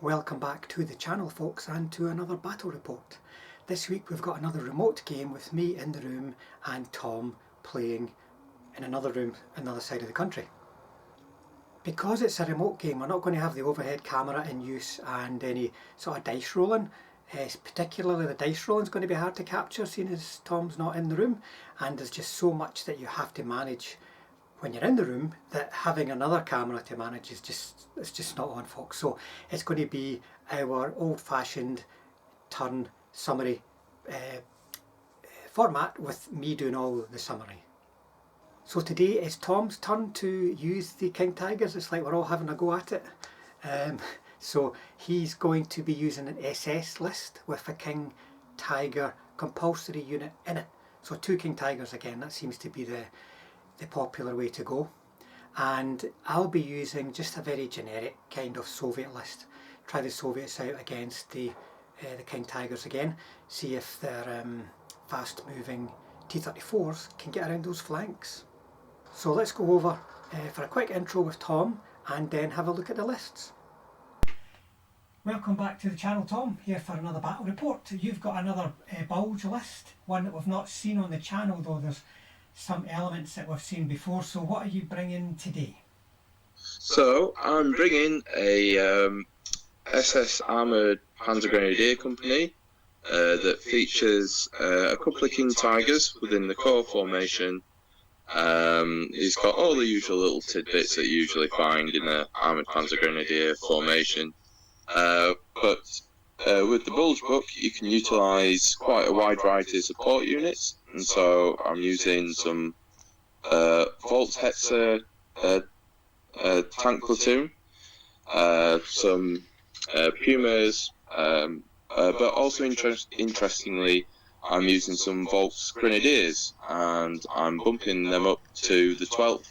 Welcome back to the channel, folks, and to another battle report. This week we've got another remote game with me in the room and Tom playing in another room on the other side of the country. Because it's a remote game, we're not going to have the overhead camera in use and any sort of dice rolling. Particularly the dice rolling is going to be hard to capture, seeing as Tom's not in the room, and there's just so much that you have to manage when you're in the room that having another camera to manage is just not on, folks. So it's going to be our old-fashioned turn summary format with me doing all the summary. So today is Tom's turn to use the King Tigers. It's like we're all having a go at it. So he's going to be using an SS list with a King Tiger compulsory unit in it. So 2 King Tigers again, that seems to be the popular way to go. And I'll be using just a very generic kind of Soviet list. Try the Soviets out against the King Tigers again. See if their fast moving T34s can get around those flanks. So let's go over for a quick intro with Tom and then have a look at the lists. Welcome back to the channel, Tom, here for another battle report. You've got another bulge list, one that we've not seen on the channel, though there's some elements that we've seen before. So what are you bringing today? So I'm bringing a SS Armoured Panzer Grenadier company that features a couple of King Tigers within the core formation. He's got all the usual little tidbits that you usually find in an Armoured Panzer Grenadier formation. But with the Bulge book, you can utilise quite a wide variety of support units, and so I'm using some Volkshetzer tank platoon, some Pumas, but also interestingly, I'm using some Volks Grenadiers, and I'm bumping them up to the 12th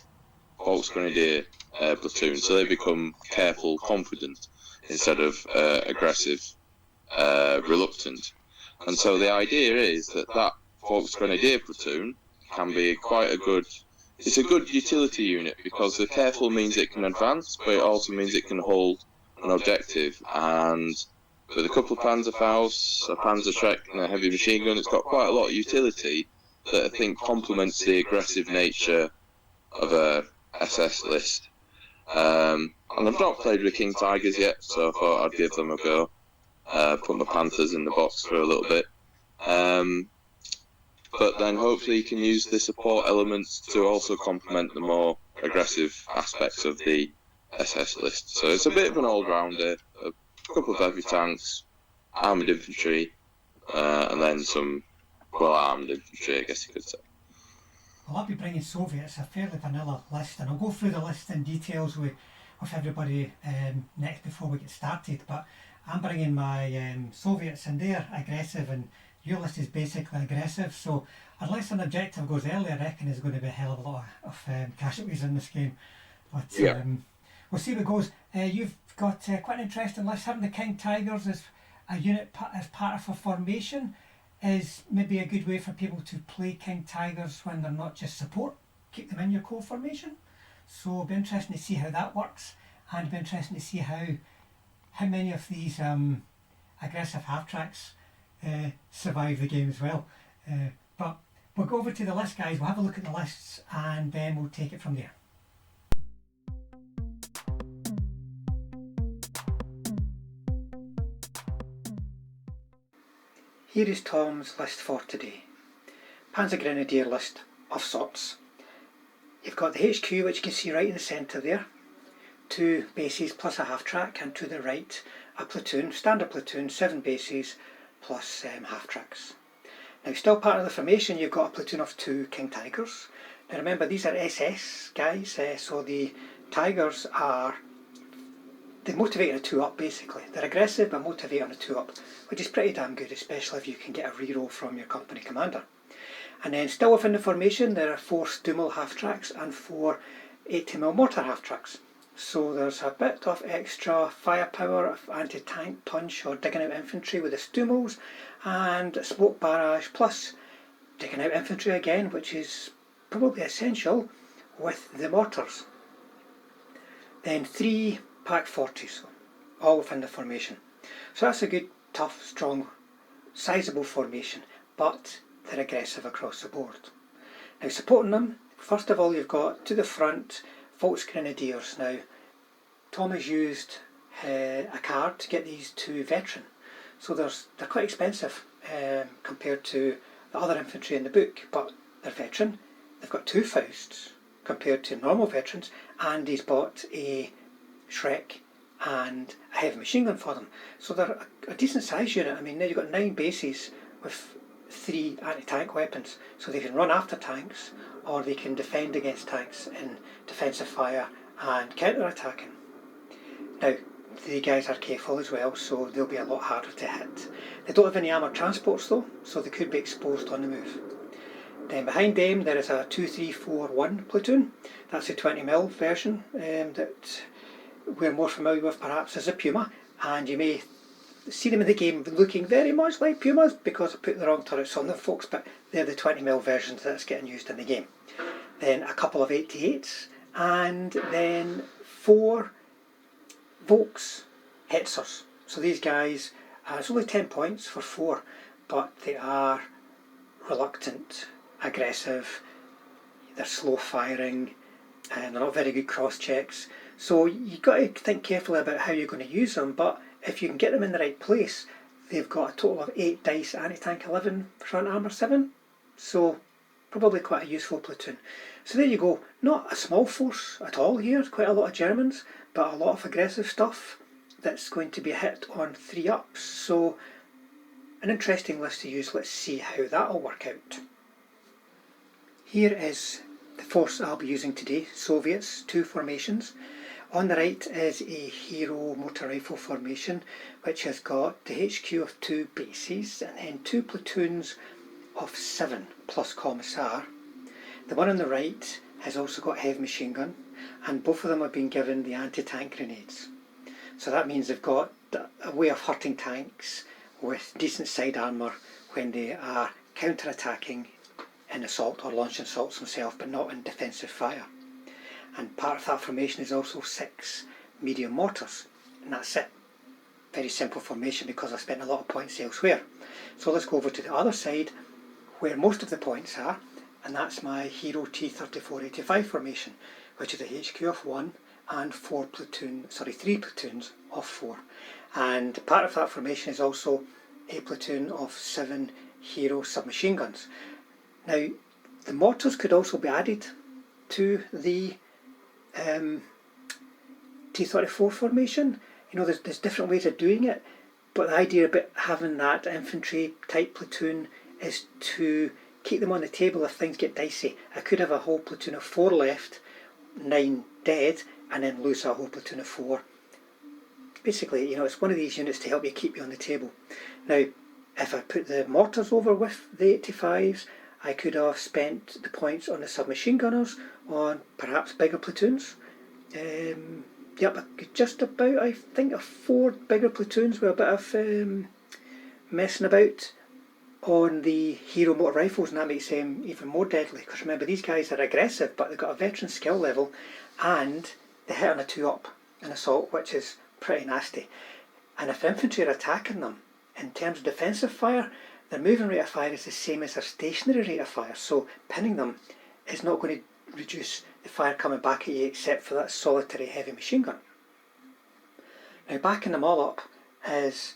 Volks Grenadier platoon, so they become careful, confident, instead of aggressive, reluctant. And so the idea is that Volks Grenadier platoon can be quite a good, it's a good utility unit, because the careful means it can advance, but it also means it can hold an objective. And with a couple of Panzerfaust, a Panzerschreck and a heavy machine gun, it's got quite a lot of utility that I think complements the aggressive nature of a SS list. And I've not played with King Tigers yet, so I thought I'd give them a go. Put my Panthers in the box for a little bit. But then hopefully you can use the support elements to also complement the more aggressive aspects of the SS list. So it's a bit of an all-rounder, a couple of heavy tanks, armoured infantry, and then some well-armed infantry, I guess you could say. Well, I'll be bringing Soviets, a fairly vanilla list, and I'll go through the list in details with everybody next before we get started. But I'm bringing my Soviets, and they're aggressive, and your list is basically aggressive. So unless an objective goes early, I reckon there's going to be a hell of a lot of casualties in this game. But yeah. We'll see what goes. You've got quite an interesting list. Having the King Tigers as a unit as part of a formation is maybe a good way for people to play King Tigers when they're not just support. Keep them in your core formation. So it'll be interesting to see how that works, and it'll be interesting to see how many of these aggressive half-tracks survive the game as well. But we'll go over to the list, guys. We'll have a look at the lists and then we'll take it from there. Here is Tom's list for today. Panzer Grenadier list of sorts. You've got the HQ, which you can see right in the centre there. 2 bases plus a half-track, and to the right a platoon, standard platoon, 7 bases plus half-tracks. Now, still part of the formation, you've got a platoon of 2 King Tigers. Now remember, these are SS guys, so the Tigers they motivate on a 2-up basically. They're aggressive but motivate on a 2-up, which is pretty damn good, especially if you can get a reroll from your company commander. And then still within the formation there are 4 Stummel half-tracks and 4 80mm mortar half-tracks. So there's a bit of extra firepower of anti-tank punch or digging out infantry with the Stummels, and smoke barrage plus digging out infantry again, which is probably essential with the mortars. Then 3 Pak 40s. all within the formation. So that's a good, tough, strong, sizable formation, but they're aggressive across the board. Now supporting them, first of all you've got to the front Volksgrenadiers. Now Tom has used a card to get these two veteran, so they're quite expensive compared to the other infantry in the book, but they're veteran. They've got two Fausts compared to normal veterans, and he's bought a Shrek and a heavy machine gun for them. So they're a decent sized unit. I mean, now you've got 9 bases with 3 anti-tank weapons, so they can run after tanks or they can defend against tanks in defensive fire and counter-attacking. Now the guys are careful as well, so they'll be a lot harder to hit. They don't have any armoured transports though, so they could be exposed on the move. Then behind them there is a 2341 platoon. That's the 20mm version that we're more familiar with perhaps as a Puma, and you may see them in the game looking very much like Pumas because I put the wrong turrets on them, folks, but they're the 20mm versions that's getting used in the game. Then a couple of 88s, and then 4 Volks Hetzers. So these guys, it's only 10 points for 4, but they are reluctant, aggressive, they're slow firing, and they're not very good cross checks. So you've got to think carefully about how you're going to use them, but if you can get them in the right place, they've got a total of 8 dice anti-tank 11 front armour 7, so probably quite a useful platoon. So there you go, not a small force at all here, quite a lot of Germans, but a lot of aggressive stuff that's going to be hit on 3 ups, so an interesting list to use. Let's see how that'll work out. Here is the force I'll be using today, Soviets, 2 formations. On the right is a Hero motor rifle formation, which has got the HQ of 2 bases and then 2 platoons of 7 plus Commissar. The one on the right has also got heavy machine gun, and both of them have been given the anti-tank grenades. So that means they've got a way of hurting tanks with decent side armour when they are counter-attacking in assault or launching assaults themselves, but not in defensive fire. And part of that formation is also 6 medium mortars, and that's it. Very simple formation because I spent a lot of points elsewhere. So let's go over to the other side where most of the points are, and that's my Hero T34 formation, which is a HQ of 1 and 3 platoons of 4. And part of that formation is also a platoon of 7 Hero submachine guns. Now the mortars could also be added to the T34 formation. You know, there's different ways of doing it, but the idea about having that infantry type platoon is to keep them on the table if things get dicey. I could have a whole platoon of 4 left, 9 dead, and then lose that whole platoon of 4. Basically, you know, it's one of these units to help you keep you on the table. Now, if I put the mortars over with the 85s, I could have spent the points on the submachine gunners on perhaps bigger platoons. Yep, I could just about, I think, afford bigger platoons with a bit of messing about on the Hero motor rifles, and that makes them even more deadly, because remember, these guys are aggressive but they've got a veteran skill level and they hit on a 2-up in assault, which is pretty nasty. And if infantry are attacking them, in terms of defensive fire, their moving rate of fire is the same as their stationary rate of fire, so pinning them is not going to reduce the fire coming back at you except for that solitary heavy machine gun. Now backing them all up is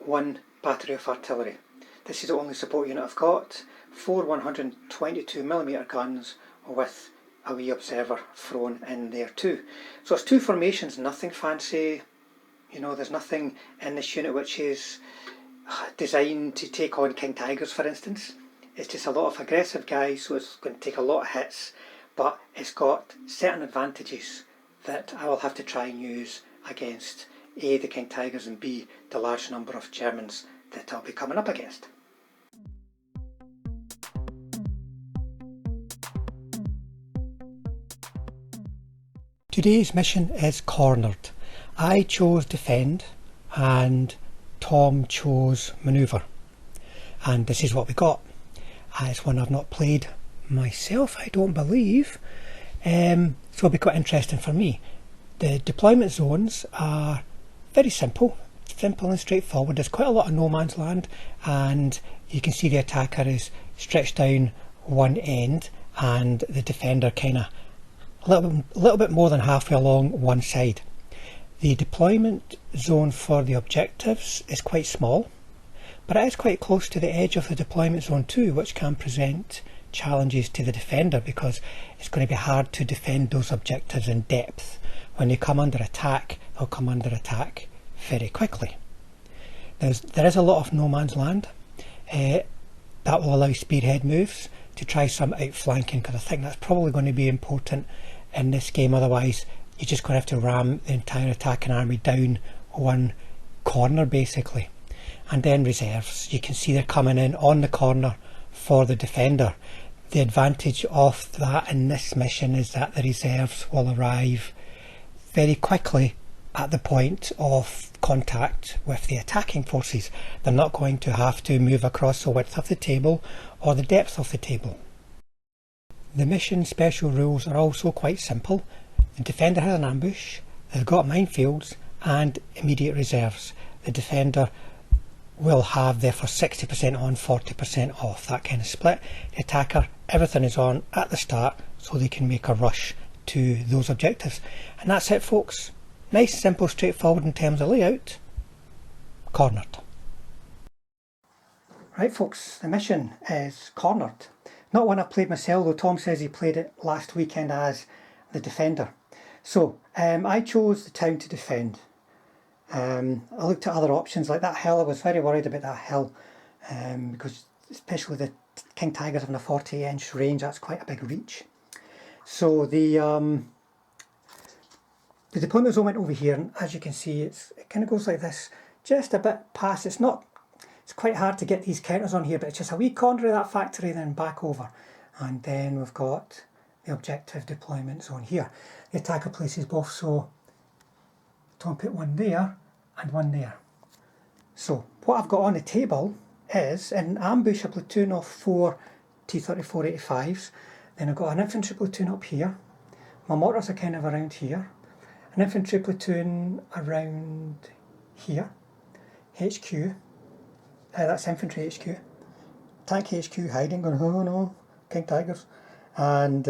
1 battery of artillery. This is the only support unit I've got. 4 122mm guns with a wee observer thrown in there too. So it's 2 formations, nothing fancy. You know, there's nothing in this unit which is designed to take on King Tigers, for instance. It's just a lot of aggressive guys, so it's going to take a lot of hits, but it's got certain advantages that I will have to try and use against A, the King Tigers, and B, the large number of Germans that I'll be coming up against. Today's mission is cornered. I chose defend and Tom chose manoeuvre, and this is what we got. It's one I've not played myself, I don't believe, so it'll be quite interesting for me. The deployment zones are very simple and straightforward. There's quite a lot of no man's land, and you can see the attacker is stretched down one end and the defender kind of a little bit more than halfway along one side. The deployment zone for the objectives is quite small, but it is quite close to the edge of the deployment zone too, which can present challenges to the defender because it's going to be hard to defend those objectives in depth. When they come under attack, they'll come under attack very quickly. There is a lot of no man's land. That will allow spearhead moves to try some outflanking, because I think that's probably going to be important in this game. Otherwise you're just going to have to ram the entire attacking army down one corner basically. And then reserves, you can see they're coming in on the corner for the defender. The advantage of that in this mission is that the reserves will arrive very quickly at the point of contact with the attacking forces. They're not going to have to move across the width of the table or the depth of the table. The mission special rules are also quite simple. The defender has an ambush, they've got minefields and immediate reserves. The defender will have therefore 60% on, 40% off, that kind of split. The attacker, everything is on at the start so they can make a rush to those objectives. And that's it, folks. Nice, simple, straightforward in terms of layout. Cornered. Right folks, the mission is Cornered. Not one I played myself, though Tom says he played it last weekend as the defender. So I chose the town to defend. I looked at other options like that hill. I was very worried about that hill because especially the King Tigers having a 40-inch range, that's quite a big reach. So the deployment zone went over here, and as you can see it kind of goes like this, just a bit past. It's quite hard to get these counters on here, but it's just a wee corner of that factory then back over, and then we've got the objective deployment zone here. The attacker places both, so Tom put one there and one there. So what I've got on the table is in ambush a platoon of 4 T34 85s, then I've got an infantry platoon up here, my mortars are kind of around here, an infantry platoon around here, HQ, that's infantry HQ, tank HQ hiding, going oh no, King Tigers, and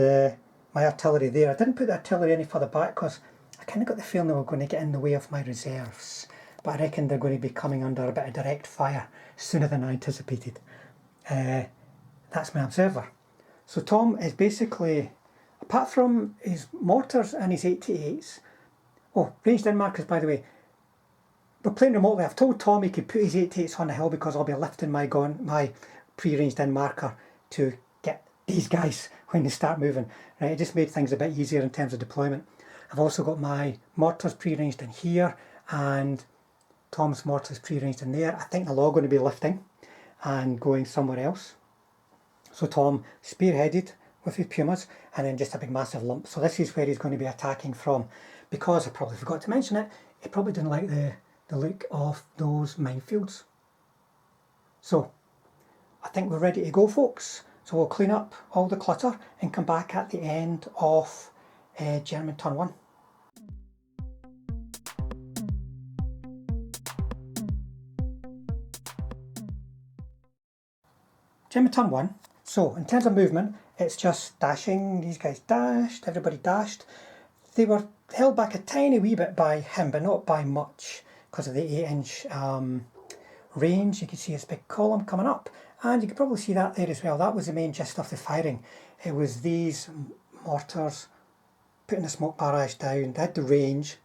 my artillery there. I didn't put the artillery any further back because I kind of got the feeling they were going to get in the way of my reserves, but I reckon they're going to be coming under a bit of direct fire sooner than I anticipated. That's my observer. So Tom is basically, apart from his mortars and his 88s, oh, ranged in markers by the way, we're playing remotely. I've told Tom he could put his 88s on the hill because I'll be lifting my pre-ranged in marker to get these guys when they start moving. Right, it just made things a bit easier in terms of deployment. I've also got my mortars pre-ranged in here and Tom's mortars pre-ranged in there. I think they're all going to be lifting and going somewhere else. So Tom spearheaded with his Pumas and then just a big massive lump. So this is where he's going to be attacking from, because I probably forgot to mention it, he probably didn't like the look of those minefields. So I think we're ready to go, folks. So we'll clean up all the clutter and come back at the end of German turn 1. German turn 1. So in terms of movement, it's just dashing. These guys dashed, everybody dashed. They were held back a tiny wee bit by him, but not by much, because of the 8-inch range. You can see his big column coming up, and you can probably see that there as well. That was the main gist of the firing. It was these mortars putting the smoke barrage down. They had the range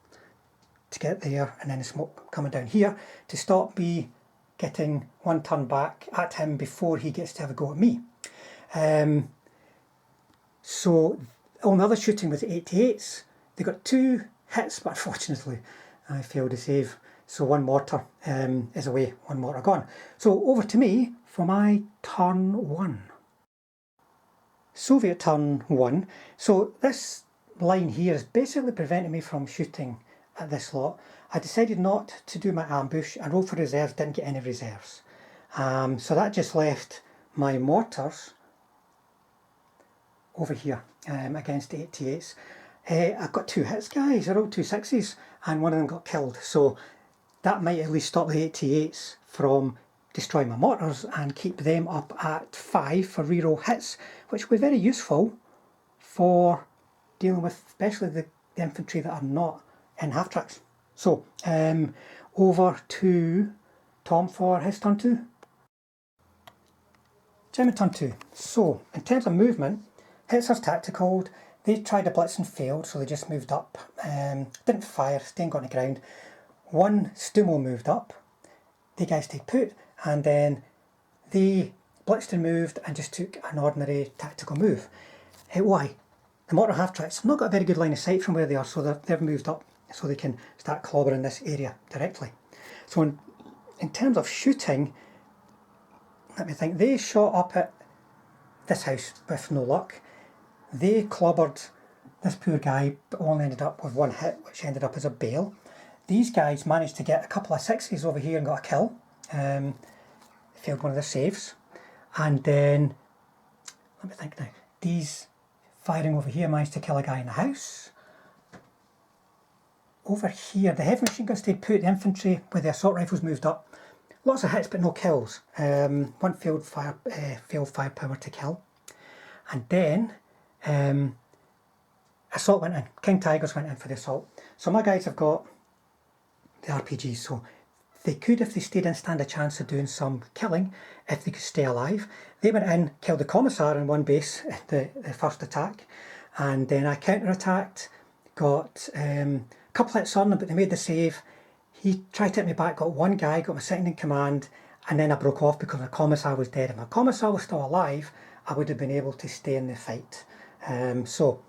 to get there, and then the smoke coming down here to stop me getting one turn back at him before he gets to have a go at me. So all the other shooting with the 88s, they got 2 hits, but unfortunately I failed to save. So one mortar is away, one mortar gone. So over to me for my turn 1. Soviet turn 1. So this line here is basically preventing me from shooting at this lot. I decided not to do my ambush and roll for reserves, didn't get any reserves. So that just left my mortars over here against the 88s. I've got 2 hits, guys. I rolled 2 6s and one of them got killed. So that might at least stop the 88s from destroying my mortars and keep them up at 5 for reroll hits, which will be very useful for dealing with especially the infantry that are not in half-tracks. So, over to Tom for his turn 2. German turn 2. So, in terms of movement, Hitzer's tactical. They tried a blitz and failed, so they just moved up. Didn't fire, staying on the ground. One Stummel moved up. The guys stayed put, and then they blitzed and moved and just took an ordinary tactical move. Why? The mortar half-tracks have not got a very good line of sight from where they are, so they've moved up so they can start clobbering this area directly. So in terms of shooting, let me think, they shot up at this house with no luck. They clobbered this poor guy, but only ended up with one hit, which ended up as a bale. These guys managed to get a couple of sixes over here and got a kill. Failed one of their saves. And then, let me think now, these firing over here managed to kill a guy in the house. Over here, the heavy machine gun stayed put, the infantry with the assault rifles moved up. Lots of hits but no kills. One failed firepower to kill. And then assault went in. King Tigers went in for the assault. So my guys have got the RPGs, so they could, if they stayed in, stand a chance of doing some killing if they could stay alive. They went in, killed the commissar in one base, the first attack, and then I counter-attacked, got a couple hits on them, but they made the save. He tried to hit me back, got one guy, got my second in command, and then I broke off because my commissar was dead. If my commissar was still alive, I would have been able to stay in the fight. So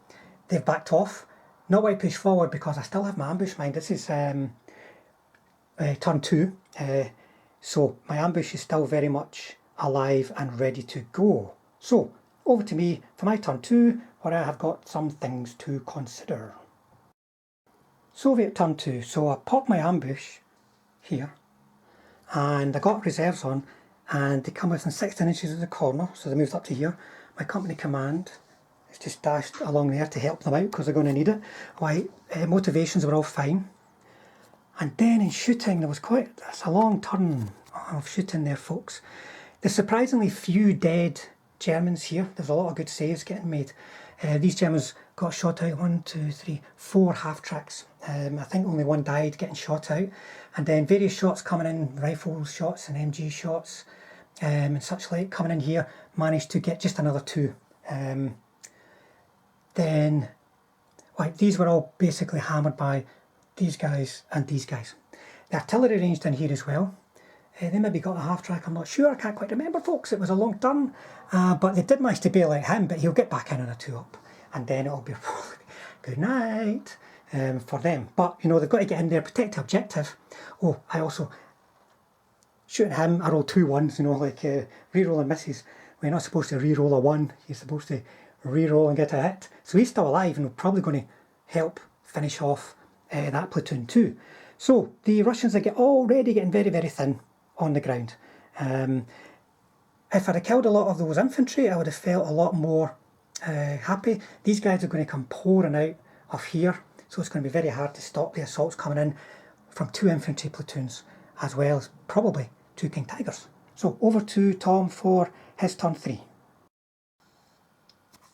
they've backed off. Not why I push forward because I still have my ambush mine. This is turn 2, so my ambush is still very much alive and ready to go. So over to me for my turn 2, where I have got some things to consider. Soviet turn 2. So I popped my ambush here, and I got reserves on, and they come within 16 inches of the corner, so they moved up to here. My company command is just dashed along there to help them out because they're going to need it. Motivations were all fine. And then in shooting, that's a long turn of shooting there, folks. There's surprisingly few dead Germans here. There's a lot of good saves getting made. These Germans got shot out 1, 2, 3, 4 half-tracks. I think only one died getting shot out. And then various shots coming in, rifle shots and MG shots and such like coming in here, managed to get just another 2. Then these were all basically hammered by these guys and these guys. The artillery ranged in here as well. They maybe got a half-track, I'm not sure, I can't quite remember, folks. It was a long turn, but they did manage to bail out him, but he'll get back in on a 2-up, and then it'll be good night for them. But you know, they've got to get in there, protect the objective. Oh, I also shooting him, I roll 2 ones, you know, like re-roll and misses. We're not supposed to re-roll a 1, you're supposed to re-roll and get a hit. So he's still alive, and we're probably going to help finish off that platoon too. So the Russians are already getting very, very thin on the ground. If I'd have killed a lot of those infantry, I would have felt a lot more happy. These guys are going to come pouring out of here, so it's going to be very hard to stop the assaults coming in from 2 infantry platoons, as well as probably 2 King Tigers. So over to Tom for his turn 3.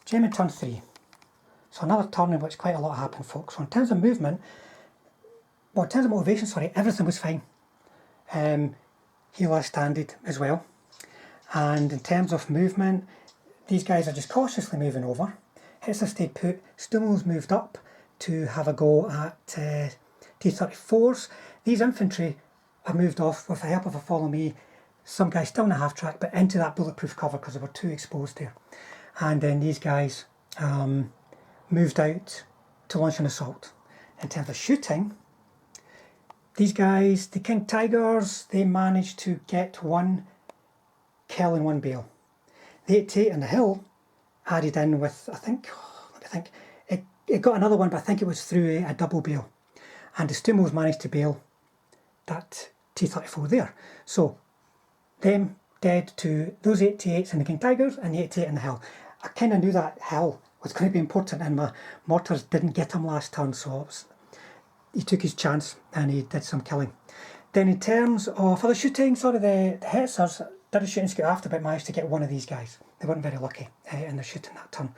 German turn 3. So another turn in which quite a lot happened, folks. So in terms of movement, in terms of motivation, everything was fine. He last-handed as well. And in terms of movement, these guys are just cautiously moving over. Hitler stayed put. Stummel's moved up to have a go at T34s. These infantry have moved off with the help of a follow me. Some guys still in a half-track, but into that bulletproof cover because they were too exposed there. And then these guys moved out to launch an assault. In terms of shooting, these guys, the King Tigers, they managed to get 1 kill and 1 bail. The 88 on the hill added in with, it got another one, but I think it was through a double bail. And the Stummels managed to bail that T34 there. So, them dead to those 88s and the King Tigers and the 88 on the hill. I kind of knew that hill was going to be important, and my mortars didn't get him last turn, so he took his chance and he did some killing. Then in terms of other shooting, sorry, the Hetzers did a shooting scout after, but managed to get one of these guys. They weren't very lucky in their shooting that turn.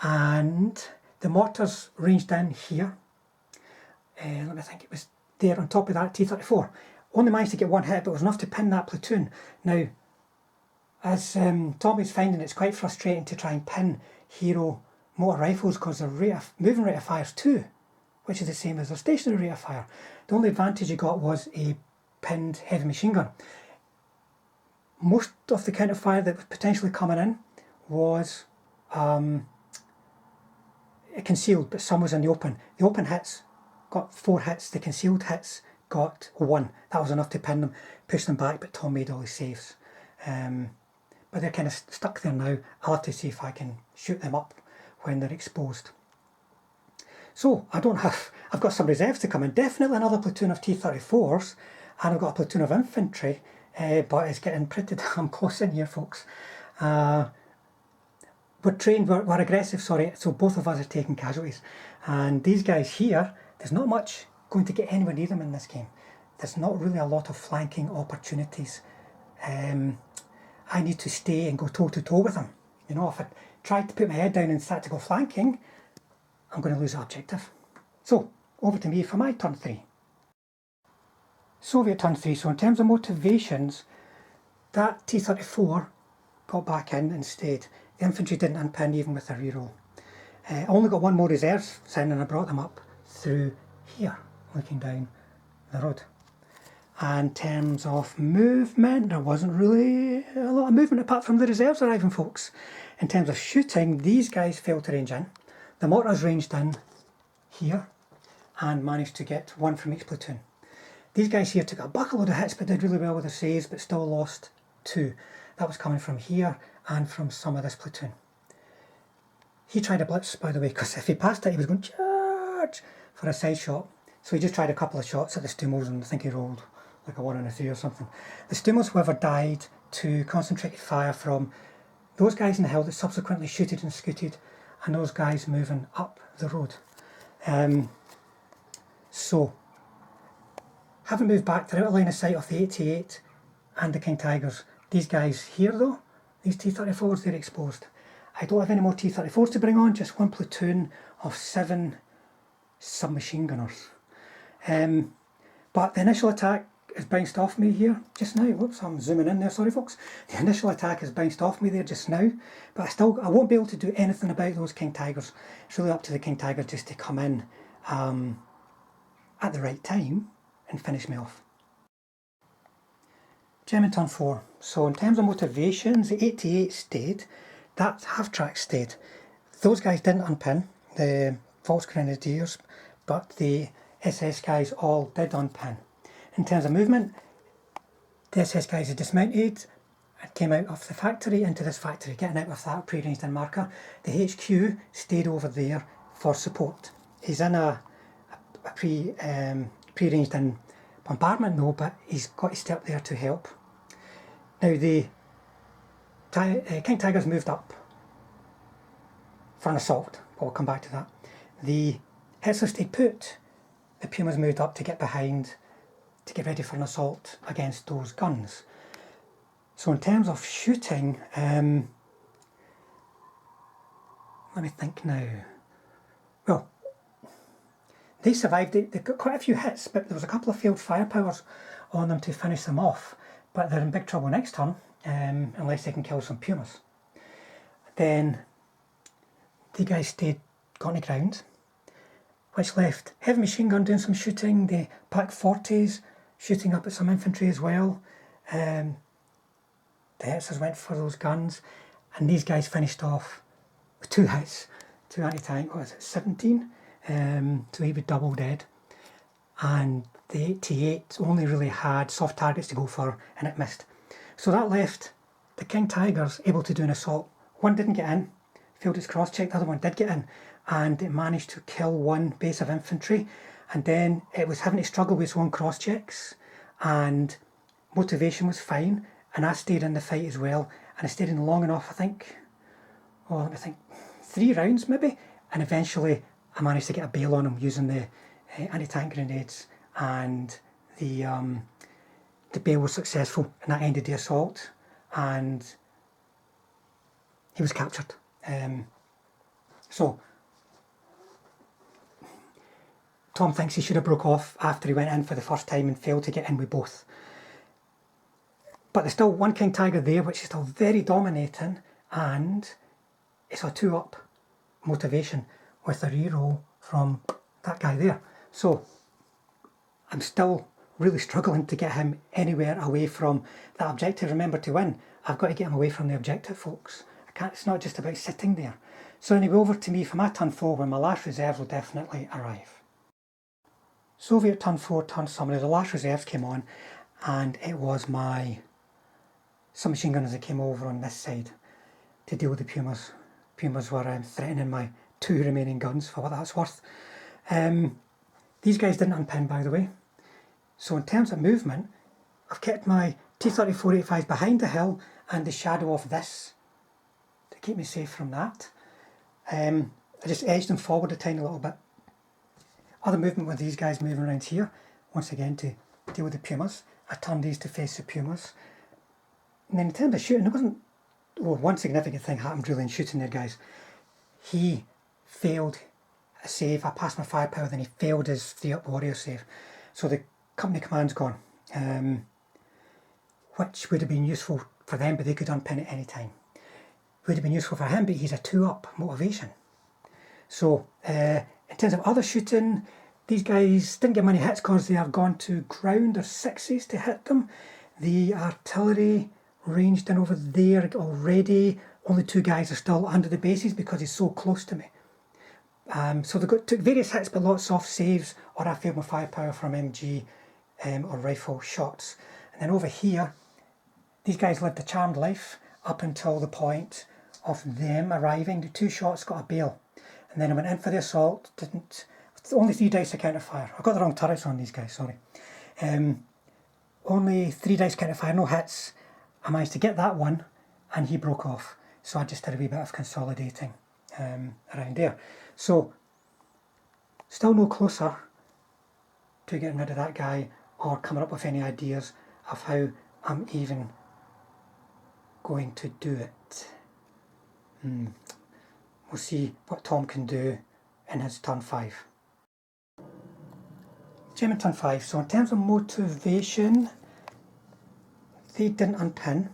And the mortars ranged in here. Let me think, it was there on top of that T34. Only managed to get one hit, but it was enough to pin that platoon. Now, as Tommy's finding, it's quite frustrating to try and pin Hero motor rifles because their moving rate of fire is 2, which is the same as their stationary rate of fire. The only advantage you got was a pinned heavy machine gun. Most of the counter fire that was potentially coming in was concealed, but some was in the open. The open hits got 4 hits, the concealed hits got 1. That was enough to pin them, push them back, but Tom made all his saves. But they're kind of stuck there now. I'll have to see if I can shoot them up when they're exposed. So I've got some reserves to come in, definitely another platoon of T34s, and I've got a platoon of infantry, but it's getting pretty damn close in here, folks. We're aggressive, sorry, so both of us are taking casualties. And these guys here, there's not much going to get anywhere near them in this game. There's not really a lot of flanking opportunities. I need to stay and go toe-to-toe with them. You know, if I try to put my head down and start to go flanking, I'm going to lose the objective. So, over to me for my turn 3. Soviet turn 3, so in terms of motivations, that T34 got back in instead. The infantry didn't unpin even with a reroll. I only got one more reserves in and I brought them up through here, looking down the road. And in terms of movement, there wasn't really a lot of movement apart from the reserves arriving, folks. In terms of shooting, these guys failed to range in. The mortars ranged in here and managed to get 1 from each platoon. These guys here took a buckload of hits but did really well with their saves, but still lost 2. That was coming from here and from some of this platoon. He tried a blitz, by the way, because if he passed it he was going to charge for a side shot. So he just tried a couple of shots at the Stummels and I think he rolled like a 1 and a 3 or something. The Stummels, however, died to concentrated fire from those guys in the hill that subsequently shooted and scooted, and those guys moving up the road. So, having moved back, they're out of line of sight of the 88 and the King Tigers. These guys here though, these T34s, they're exposed. I don't have any more T34s to bring on, just one platoon of 7 submachine gunners. But the initial attack has bounced off me here just now. Whoops, I'm zooming in there, sorry folks. The initial attack has bounced off me there just now, but I won't be able to do anything about those King Tigers. It's really up to the King Tiger just to come in at the right time and finish me off. German turn 4. So in terms of motivations, the 88 stayed, that half-track stayed. Those guys didn't unpin, the Volksgrenadiers, but the SS guys all did unpin. In terms of movement, the SS guys had dismounted and came out of the factory into this factory, getting out with that pre-ranged in marker. The HQ stayed over there for support. He's in a pre-ranged in bombardment though, but he's got to stay up there to help. Now the King Tigers moved up for an assault, but we'll come back to that. The Hetzers stayed put. The Pumas moved up to get behind, to get ready for an assault against those guns. So in terms of shooting, let me think now. Well, they survived. They got quite a few hits, but there was a couple of failed firepowers on them to finish them off. But they're in big trouble next turn, unless they can kill some Pumas. Then the guys stayed, got on the ground, which left heavy machine gun doing some shooting, the Pak 40s shooting up at some infantry as well. The Hetzers went for those guns, and these guys finished off with 2 hits, 2 anti-tank, what was it, 17? So he was double dead. And the 88 only really had soft targets to go for, and it missed. So that left the King Tigers able to do an assault. One didn't get in, failed its cross-check, the other one did get in, and it managed to kill 1 base of infantry, and then it was having to struggle with its own cross-checks, and motivation was fine, and I stayed in the fight as well, and I stayed in long enough, I think, 3 rounds maybe, and eventually I managed to get a bail on him using the anti-tank grenades and the bail was successful, and that ended the assault, and he was captured. So Tom thinks he should have broke off after he went in for the first time and failed to get in with both. But there's still one King Tiger there which is still very dominating, and it's a 2-up motivation with a reroll from that guy there. So I'm still really struggling to get him anywhere away from that objective. Remember, to win, I've got to get him away from the objective, folks. I can't, it's not just about sitting there. So anyway, over to me for my turn 4, when my last reserves will definitely arrive. Soviet turn 4, turn summary. The last reserves came on, and it was my submachine gunners that came over on this side to deal with the Pumas. Pumas were threatening my 2 remaining guns, for what that's worth. These guys didn't unpin, by the way. So in terms of movement, I've kept my T34 85s behind the hill and the shadow of this to keep me safe from that. I just edged them forward a tiny little bit. Other movement with these guys moving around here, once again to deal with the Pumas. I turned these to face the Pumas. And then in terms of shooting, there wasn't... Well, one significant thing happened really in shooting there, guys. He failed a save. I passed my firepower, then he failed his 3-up warrior save. So the company command's gone, which would have been useful for them, but they could unpin at any time. Would have been useful for him, but he's a 2-up motivation. So in terms of other shooting, these guys didn't get many hits because they have gone to ground or 6s to hit them. The artillery ranged in over there already. Only 2 guys are still under the bases because he's so close to me. So they took various hits, but lots of saves, or I failed my firepower from MG or rifle shots. And then over here, these guys lived a charmed life up until the point of them arriving. The 2 shots got a bail, and then I went in for the assault. Didn't. Only 3 dice to counter fire. I got the wrong turrets on these guys. Sorry. Only 3 dice counter fire, no hits. I managed to get that one, and he broke off. So I just did a wee bit of consolidating around there. So still no closer to getting rid of that guy or coming up with any ideas of how I'm even going to do it. We'll see what Tom can do in his turn 5. German turn 5. So in terms of motivation, they didn't unpin.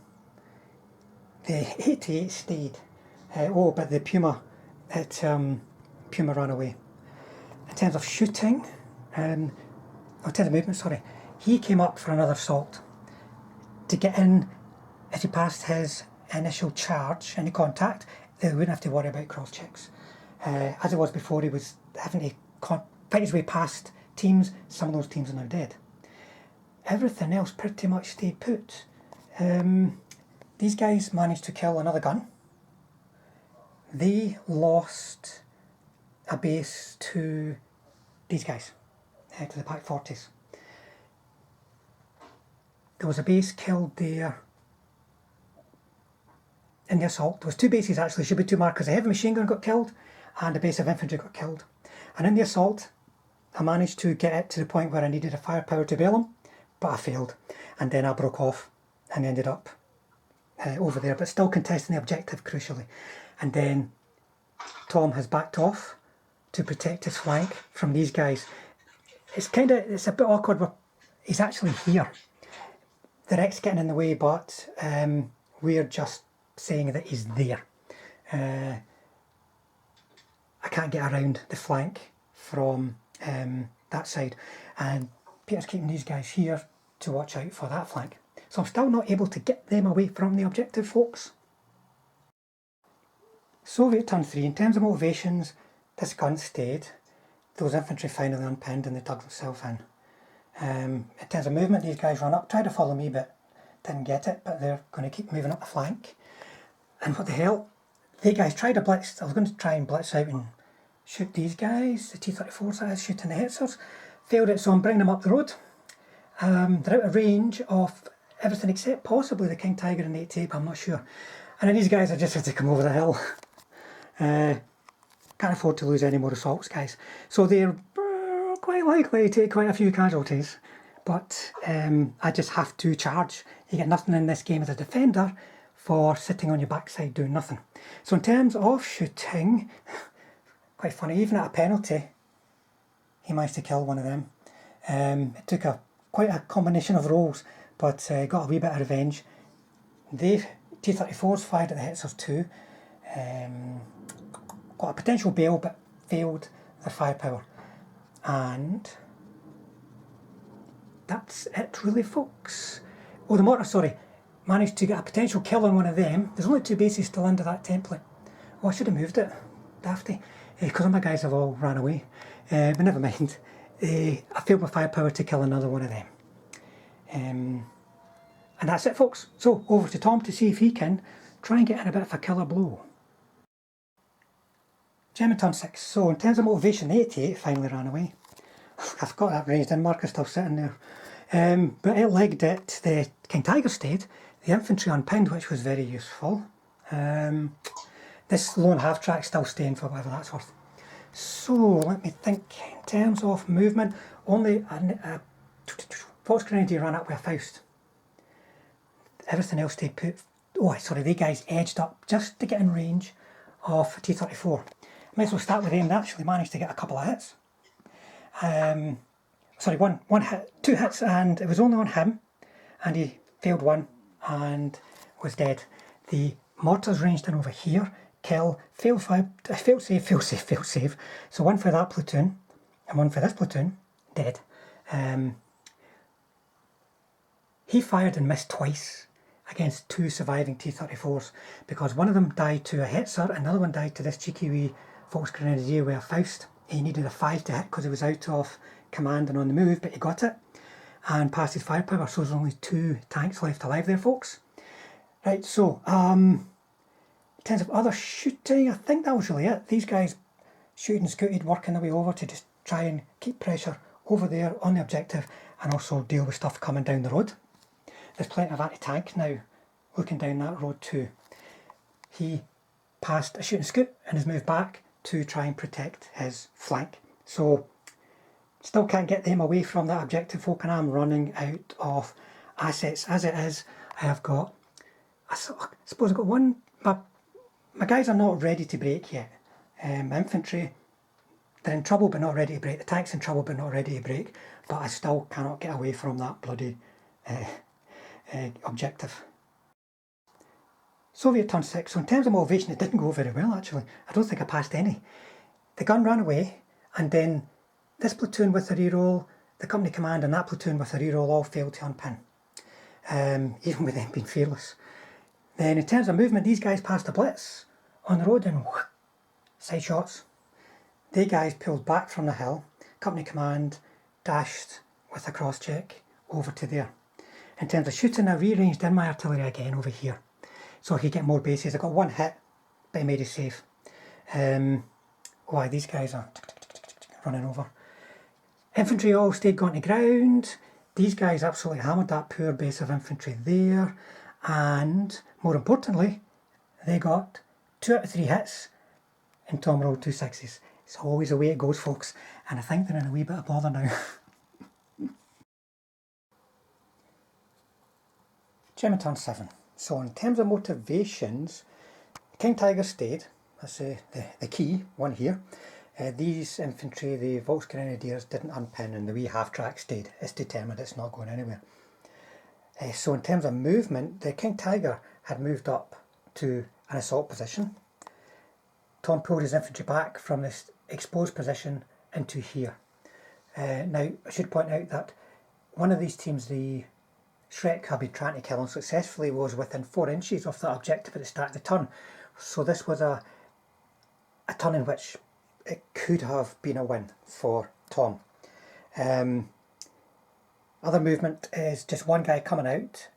The 88 stayed. But the Puma, Puma ran away. In terms of shooting, in terms of movement, sorry, he came up for another assault. To get in, if he passed his initial charge, any contact, they wouldn't have to worry about cross checks. As it was before, he was having to fight his way past teams. Some of those teams are now dead. Everything else pretty much stayed put. These guys managed to kill another gun. They lost a base to these guys, to the Pack 40s. There was a base killed there in the assault. There was 2 bases actually, should be 2 markers. A heavy machine gun got killed and a base of infantry got killed. And in the assault, I managed to get it to the point where I needed a firepower to bail them, but I failed. And then I broke off and ended up over there, but still contesting the objective crucially. And then Tom has backed off to protect his flank from these guys. It's a bit awkward, but he's actually here. The wreck's getting in the way, but we're just saying that he's there. I can't get around the flank from that side, and Peter's keeping these guys here to watch out for that flank. So I'm still not able to get them away from the objective, folks. Soviet turn 3, in terms of motivations, this gun stayed. Those infantry finally unpinned and they dug themselves in. In terms of movement, these guys run up, tried to follow me but didn't get it, but they're going to keep moving up the flank. And what the hell, they guys tried a blitz. I was going to try and blitz out and shoot these guys, the T34s that is, shooting the Hetzers. Failed it, so I'm bringing them up the road. They're out of range of everything except possibly the King Tiger and the 88, but I'm not sure. And then these guys are just have to come over the hill. Can't afford to lose any more assaults, guys. So they're quite likely to take quite a few casualties. but I just have to charge. You get nothing in this game as a defender for sitting on your backside doing nothing. So in terms of shooting, quite funny, even at a penalty, he managed to kill one of them. It took quite a combination of rolls, but got a wee bit of revenge. The T34s fired at the Hetzers too. Got a potential bail, but failed their firepower. And that's it really, folks. Oh, the mortar, sorry, managed to get a potential kill on one of them. There's only 2 bases still under that template. Oh, I should have moved it, dafty, because all my guys have all ran away. But never mind. I failed my firepower to kill another one of them. And that's it, folks. So over to Tom to see if he can try and get in a bit of a killer blow. German turn 6. So in terms of motivation, the 88 finally ran away. I've got that ranged in marker still sitting there. But it legged it. The King Tiger stayed. The infantry unpinned, which was very useful. This lone half track still staying for whatever that's worth. So let me think. In terms of movement, only a Volksgrenadier ran up with a Faust. Everything else stayed put. Oh, sorry, they guys edged up just to get in range of T34. Might as well start with him. They actually managed to get a couple of hits. Sorry, one hit, 2 hits, and it was only on him, and he failed one and was dead. The mortars ranged in over here. Kill, fail save. So one for that platoon and one for this platoon, dead. He fired and missed twice against 2 surviving T34s because one of them died to a Hetzer, another one died to this cheeky wee Volksgrenadier with a Faust. He needed a 5 to hit because he was out of command and on the move, but he got it and passed his firepower, so there's only 2 tanks left alive there, folks. Right, so in terms of other shooting, I think that was really it. These guys shooting and scooted, working their way over to just try and keep pressure over there on the objective and also deal with stuff coming down the road. There's plenty of anti-tank now looking down that road too. He passed a shoot and scoot and has moved back to try and protect his flank. So still can't get them away from that objective, folk, and I'm running out of assets. As it is, I have got, I suppose I've got one, my guys are not ready to break yet. Infantry, they're in trouble but not ready to break. The tank's in trouble but not ready to break. But I still cannot get away from that bloody objective. Soviet turn 6. So in terms of motivation, it didn't go very well actually. I don't think I passed any. The gun ran away, and then this platoon with a reroll, the company command and that platoon with a reroll all failed to unpin. Even with them being fearless. Then in terms of movement, these guys passed a blitz on the road and side shots. They guys pulled back from the hill. Company command dashed with a cross check over to there. In terms of shooting, I rearranged in my artillery again over here so I could get more bases. I got 1 hit, but I made it safe. Why, these guys are running over. Infantry all stayed going to ground. These guys absolutely hammered that poor base of infantry there. And more importantly, they got 2 out of 3 hits and Tom rolled 2 6s. It's always the way it goes, folks, and I think they're in a wee bit of bother now. German turn 7. So in terms of motivations, King Tiger stayed. That's the key one here. These infantry, the Volksgrenadiers, didn't unpin, and the wee half track stayed. It's determined, it's not going anywhere. So in terms of movement, the King Tiger had moved up to an assault position. Tom pulled his infantry back from this exposed position into here. Now, I should point out that one of these teams, the Shrek, had been trying to kill unsuccessfully, was within 4 inches of that objective at the start of the turn. So this was a turn in which it could have been a win for Tom. Other movement is just one guy coming out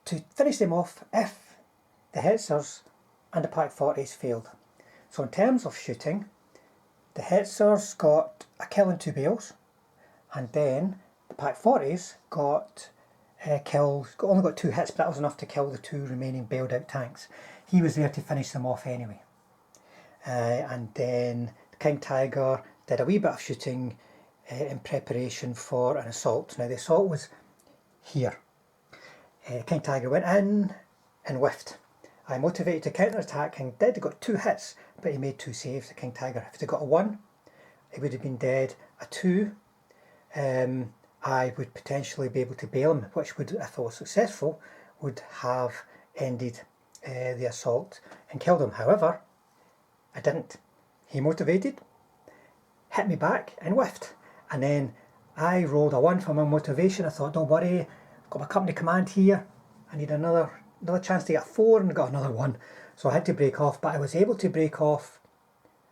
to finish them off if the Hetzers and the Pak 40s failed. So in terms of shooting, the Hetzers got a kill and 2 bales, and then the Pak 40s got only got 2 hits, but that was enough to kill the 2 remaining bailed out tanks. He was there to finish them off anyway. And then the King Tiger did a wee bit of shooting in preparation for an assault. Now the assault was here. King Tiger went in and whiffed. I motivated to counter-attack and did. He got 2 hits, but he made 2 saves, the King Tiger. If he got a 1, he would have been dead. A 2, I would potentially be able to bail him, which would, if I was successful, would have ended the assault and killed him. However, I didn't. He motivated, hit me back and whiffed. And then I rolled a 1 for my motivation. I thought, don't worry, I've got my company command here. I need another chance to get a 4, and I got another 1. So I had to break off, but I was able to break off.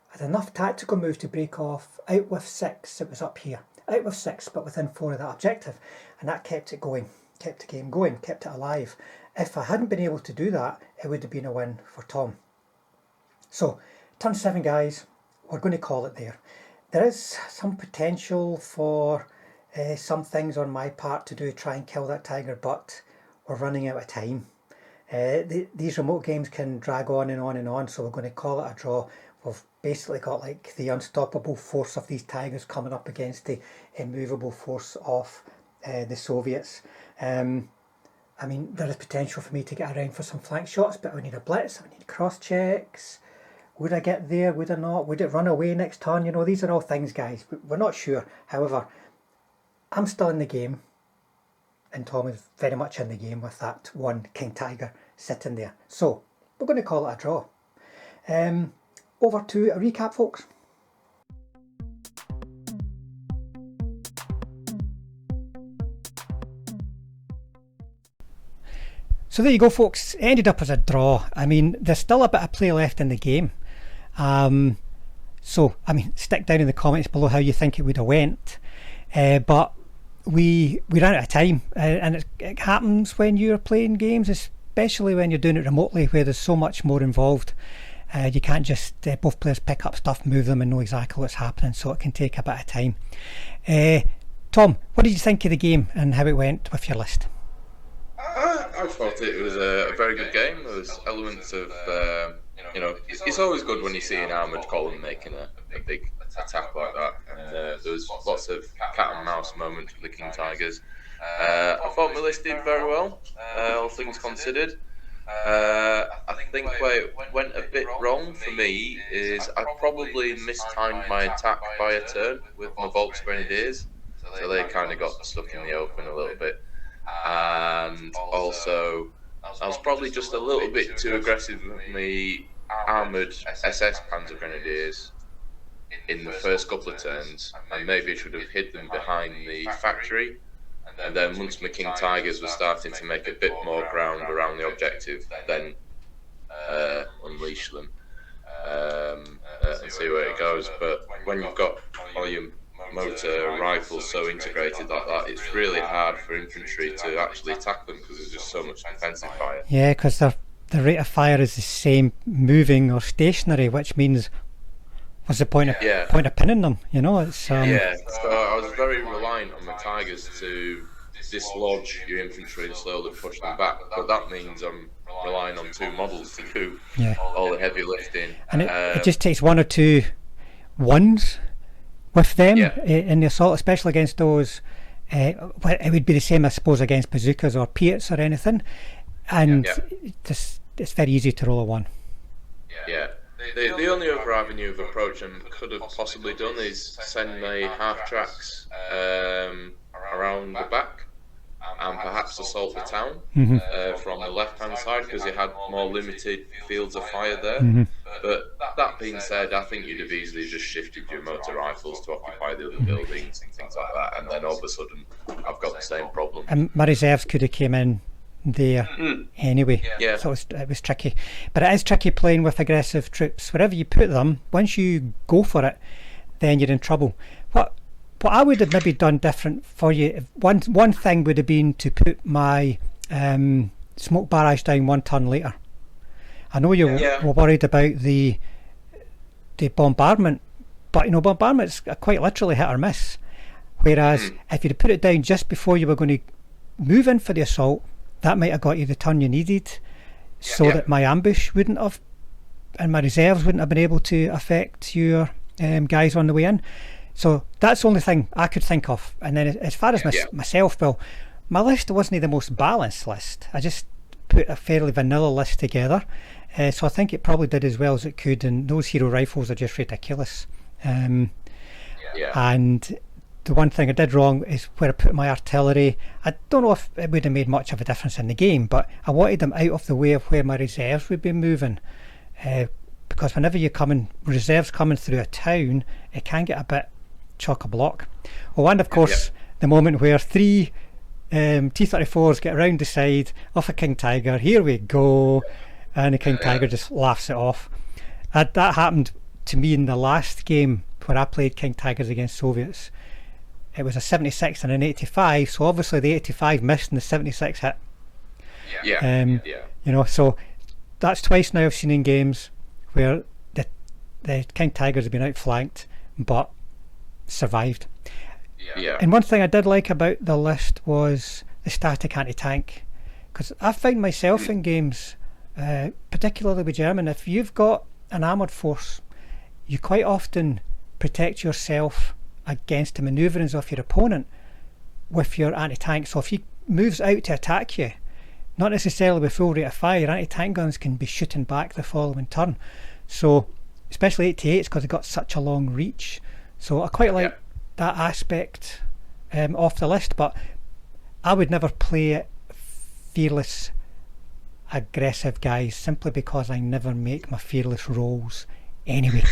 I had enough tactical moves to break off out with 6. It was up here. Out with 6, but within 4 of that objective. And that kept it going, kept the game going, kept it alive. If I hadn't been able to do that, it would have been a win for Tom. So, turn 7, guys. We're going to call it there. There is some potential for some things on my part to do, try and kill that tiger, but we're running out of time. These remote games can drag on and on and on, so we're going to call it a draw. We've basically got like the unstoppable force of these tigers coming up against the immovable force of the Soviets. I mean, there is potential for me to get around for some flank shots, but we need a blitz, we need cross checks. Would I get there? Would I not? Would it run away next turn? You know, these are all things, guys. We're not sure. However, I'm still in the game, and Tom is very much in the game with that 1 King Tiger sitting there. So, we're going to call it a draw. Over to a recap, folks. So there you go, folks. It ended up as a draw. I mean, there's still a bit of play left in the game. So, I mean, stick down in the comments below how you think it would have went. But we ran out of time, and it happens when you're playing games, especially when you're doing it remotely, where there's so much more involved. You can't just both players pick up stuff, move them, and know exactly what's happening, so it can take a bit of time. Tom, what did you think of the game and how it went with your list? I thought it was a very good game. There was elements of, you know, it's always good when you see an armoured column making a big attack like that. And there was lots of cat and mouse moments with the King Tigers. I thought my list did very well, all things considered. I think where it went a bit wrong for me is I probably mistimed my attack by a turn with my Volks Grenadiers, so they kind of got stuck in the open a little bit. And also, I was probably just a little bit too aggressive with my armoured SS Panzer Grenadiers in the first couple of turns, and maybe I should have hid them behind the factory. And then once my King Tigers were starting to make a bit more ground around the objective, then unleash them and see where it goes. But when you've got all your motor rifles so integrated like that, it's really hard for infantry to actually attack them because there's just so much defensive fire. Yeah, because the rate of fire is the same moving or stationary, which means what's the point of pinning them? You know, it's yeah. So I was very reliant on my Tigers to dislodge your infantry and slowly push them back, but that means I'm relying on 2 models to do all the heavy lifting. And it just takes 1 or 2 ones with them in the assault, especially against those. It would be the same, I suppose, against bazookas or Piats or anything, and it's very easy to roll a 1. Yeah. The only other avenue of approach I could have possibly done is send my half tracks around the back and perhaps assault the town from the left hand side, because it had more limited fields of fire there. But that being said, I think you'd have easily just shifted your motor rifles to occupy the other buildings and things like that, and then all of a sudden I've got the same problem. And my reserves could have came in there anyway, so it was tricky. But it is tricky playing with aggressive troops. Wherever you put them, once you go for it, then you're in trouble. What I would have maybe done different for you, one thing would have been to put my smoke barrage down 1 turn later. I know you were worried about the bombardment, but you know, bombardment's quite literally hit or miss. Whereas if you'd put it down just before you were going to move in for the assault, that might have got you the turn you needed, so that my ambush wouldn't have, and my reserves wouldn't have been able to affect your guys on the way in. So that's the only thing I could think of. And then as far as myself, well, my list wasn't the most balanced list. I just put a fairly vanilla list together. So I think it probably did as well as it could, and those hero rifles are just ridiculous. And the one thing I did wrong is where I put my artillery. I don't know if it would have made much of a difference in the game, but I wanted them out of the way of where my reserves would be moving. Because whenever you're reserves coming through a town, it can get a bit chock-a-block. Oh, and of course, the moment where 3 T34s get around the side of a King Tiger, here we go, and the King Tiger just laughs it off. That happened to me in the last game where I played King Tigers against Soviets. It was a 76 and an 85, so obviously the 85 missed and the 76 hit. You know, so that's twice now I've seen in games where the King Tigers have been outflanked but survived. And one thing I did like about the list was the static anti-tank, because I find myself in games, particularly with German, if you've got an armoured force, you quite often protect yourself against the manoeuvrings of your opponent with your anti-tank. So if he moves out to attack you, not necessarily with full rate of fire, anti-tank guns can be shooting back the following turn. So especially 88s, because they've got such a long reach. So I quite like that aspect off the list, but I would never play fearless aggressive guys simply because I never make my fearless rolls anyway.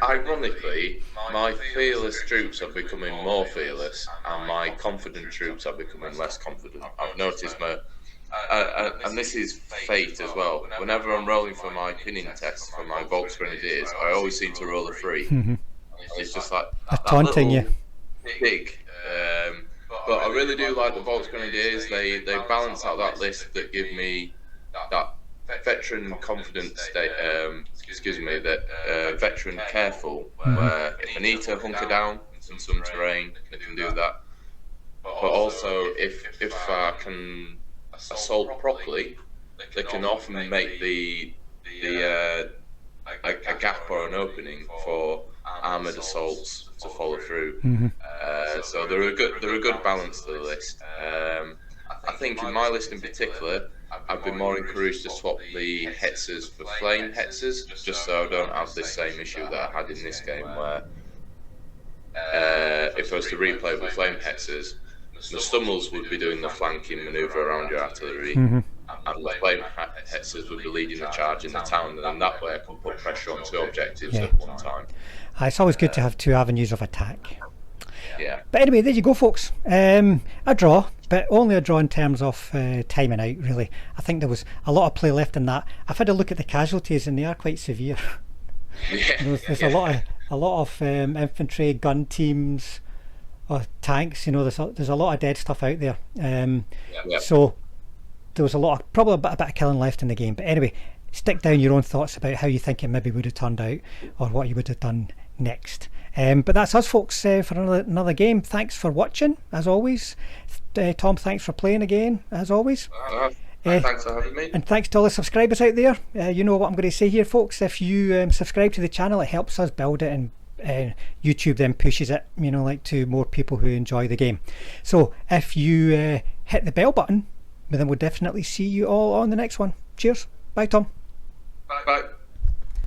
Ironically, my fearless troops are becoming more fearless, and my confident troops are becoming less confident. I've noticed and this is fate as well. Whenever I'm rolling for my pinning test for my Volksgrenadiers, I always seem to roll a 3. It's just like taunting you. Big. But I really do like the Volksgrenadiers. They balance out that list that give me that veteran confident state. Veteran careful, where if I need to hunker down in some terrain, I can do that. But also, if I can assault properly, they can often make a gap or an opening for armoured assaults to follow through. So they're a good balance to the list. I think in my list in particular, I've been more encouraged to swap the hetzers for flame hetzers, just so I don't have this same issue that I had in this game, where if I was to replay with flame hetzers, the Stummels would be doing the flanking manoeuvre around your artillery, and the flame hetzers would be leading the charge in the town, and then that way I can put pressure on 2 objectives at one time. It's always good to have 2 avenues of attack. But anyway, there you go, folks. A draw, but only a draw in terms of timing out, really. I think there was a lot of play left in that. I've had a look at the casualties, and they are quite severe. There's a lot of infantry, gun teams, or tanks. There's a lot of dead stuff out there. So there was probably a bit of killing left in the game. But anyway, stick down your own thoughts about how you think it maybe would have turned out, or what you would have done next. But that's us, folks, for another game. Thanks for watching, as always. Tom, thanks for playing again, as always. Thanks for having me. And thanks to all the subscribers out there. You know what I'm going to say here, folks. If you subscribe to the channel, it helps us build it, and YouTube then pushes it, to more people who enjoy the game. So if you hit the bell button, then we'll definitely see you all on the next one. Cheers. Bye, Tom. Bye.